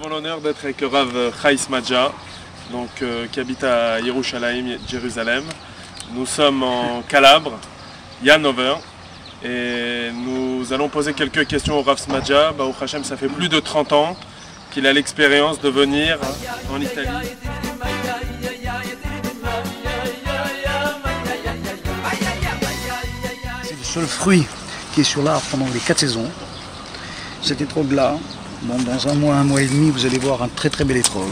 avons l'honneur d'être avec le Rav Chai Smadja, qui habite à Yerushalayim, Jérusalem. Nous sommes en Calabre, Yanover, et nous allons poser quelques questions au Rav Smadja. Baruch Hashem, ça fait plus de 30 ans qu'il a l'expérience de venir en Italie. C'est le seul fruit qui est sur l'arbre pendant les 4 saisons. Cet étrog-là, bon, dans un mois et demi, vous allez voir un très très bel étrog.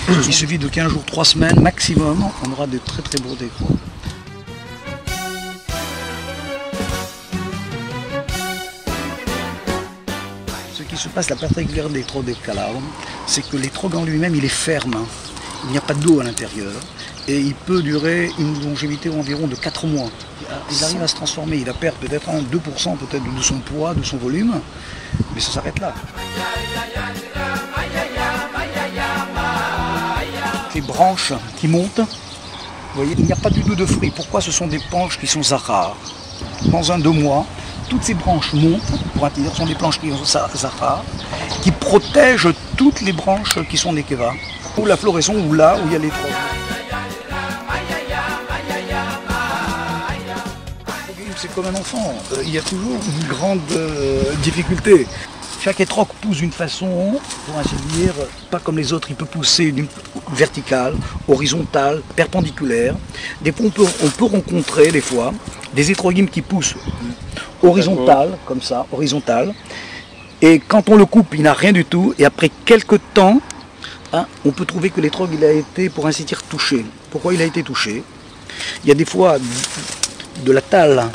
Il suffit de 15 jours, 3 semaines maximum, on aura de très très beaux étrogs. Ce qui se passe, la particularité de l'étrog des Calabre, c'est que l'étrog en lui-même, il est ferme. Il n'y a pas d'eau à l'intérieur. Et il peut durer une longévité environ de 4 mois. Il arrive à se transformer, il va perdre peut-être 2% peut-être de son poids, de son volume, mais ça s'arrête là. Les branches qui montent, vous voyez, il n'y a pas du tout de fruits. Pourquoi? Ce sont des branches qui sont zahar. Dans 1-2 mois, toutes ces branches montent, pour ainsi dire, ce sont des branches qui sont zahar, qui protègent toutes les branches qui sont des kevas, ou la floraison, ou là où il y a les troncs. C'est comme un enfant, il y a toujours une grande difficulté. Chaque étrog pousse d'une façon, pour ainsi dire, pas comme les autres, il peut pousser d'une verticale, horizontale, perpendiculaire. Des fois, on peut rencontrer des fois des étrogim qui poussent horizontales, comme ça, horizontales. Et quand on le coupe, il n'a rien du tout. Et après quelques temps, on peut trouver que l'étrog il a été, pour ainsi dire, touché. Pourquoi il a été touché? Il y a des fois de la talle,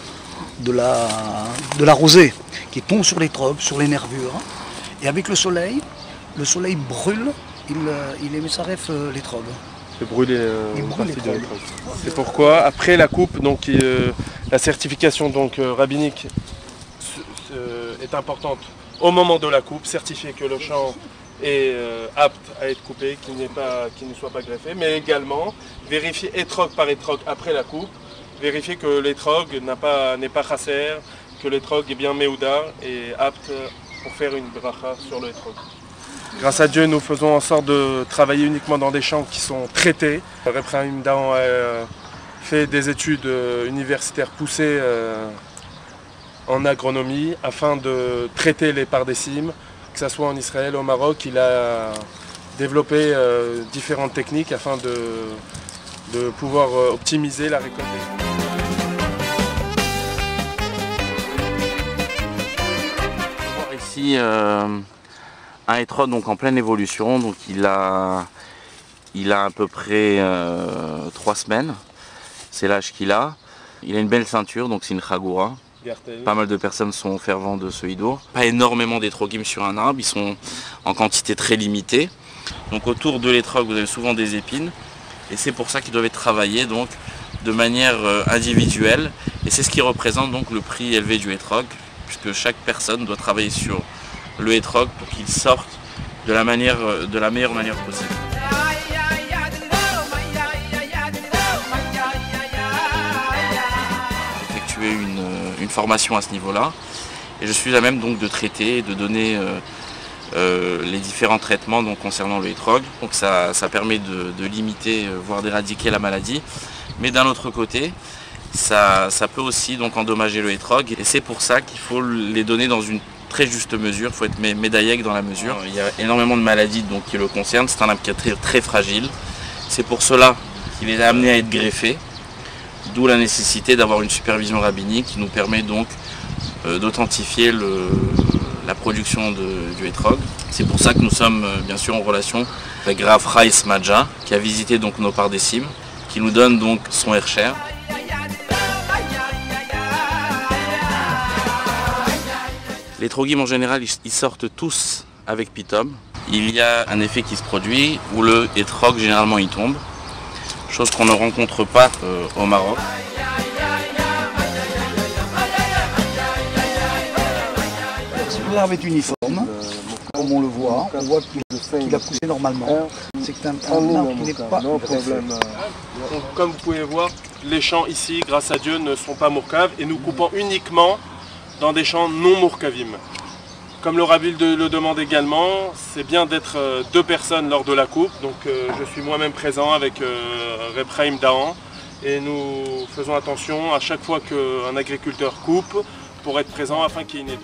de la rosée qui tombe sur l'étrog, sur les nervures, et avec le soleil brûle, il émissarève l'étrog. Il brûle l'étrog. C'est pourquoi, après la coupe, la certification rabbinique est importante au moment de la coupe, certifier que le champ est apte à être coupé, qu'il ne soit pas greffé, mais également vérifier étrog par étrog après la coupe, vérifier que l'étrog n'est pas chasser, que l'étrog est bien méoudar et apte pour faire une bracha sur l'étrog. Grâce à Dieu, nous faisons en sorte de travailler uniquement dans des champs qui sont traités. Reb Chaim Dahan a fait des études universitaires poussées en agronomie afin de traiter les pardécimes, que ce soit en Israël ou au Maroc. Il a développé différentes techniques afin de pouvoir optimiser la récolte. Ici, un étrog donc en pleine évolution, donc il a à peu près 3 semaines, c'est l'âge qu'il a. Il a une belle ceinture, donc c'est une chagoura. Pas mal de personnes sont fervents de ce hidour. Pas énormément d'étrogim sur un arbre, ils sont en quantité très limitée. Donc autour de l'étrog, vous avez souvent des épines. Et c'est pour ça qu'ils doivent être travaillés donc, de manière individuelle. Et c'est ce qui représente donc le prix élevé du étrog, puisque chaque personne doit travailler sur le étrog pour qu'il sorte de la meilleure manière possible. J'ai effectué une formation à ce niveau-là et je suis à même donc de traiter et de donner les différents traitements donc, concernant le étrog. Donc ça permet de limiter, voire d'éradiquer la maladie. Mais d'un autre côté, ça peut aussi donc, endommager le étrog. Et c'est pour ça qu'il faut les donner dans une très juste mesure. Il faut être médaillé dans la mesure. Il y a énormément de maladies donc, qui le concernent. C'est un arbre qui est très, très fragile. C'est pour cela qu'il est amené à être greffé. D'où la nécessité d'avoir une supervision rabbinique qui nous permet donc d'authentifier la production du étrog. C'est pour ça que nous sommes bien sûr en relation avec Rav Chai Smadja qui a visité donc nos pardécimes, qui nous donne donc son hercher. Les étrogim en général ils sortent tous avec pitom. Il y a un effet qui se produit où le étrog généralement il tombe, chose qu'on ne rencontre pas au Maroc. L'arbre est uniforme, comme on le voit, qu'il a poussé normalement. C'est un arbre qui n'est pas problème. Comme vous pouvez voir, les champs ici, grâce à Dieu, ne sont pas mourkav et nous coupons uniquement dans des champs non mourkavim. Comme le Rabil le demande également, c'est bien d'être 2 personnes lors de la coupe. Donc je suis moi-même présent avec Repraim Dahan et nous faisons attention à chaque fois qu'un agriculteur coupe pour être présent afin qu'il y ait une aide.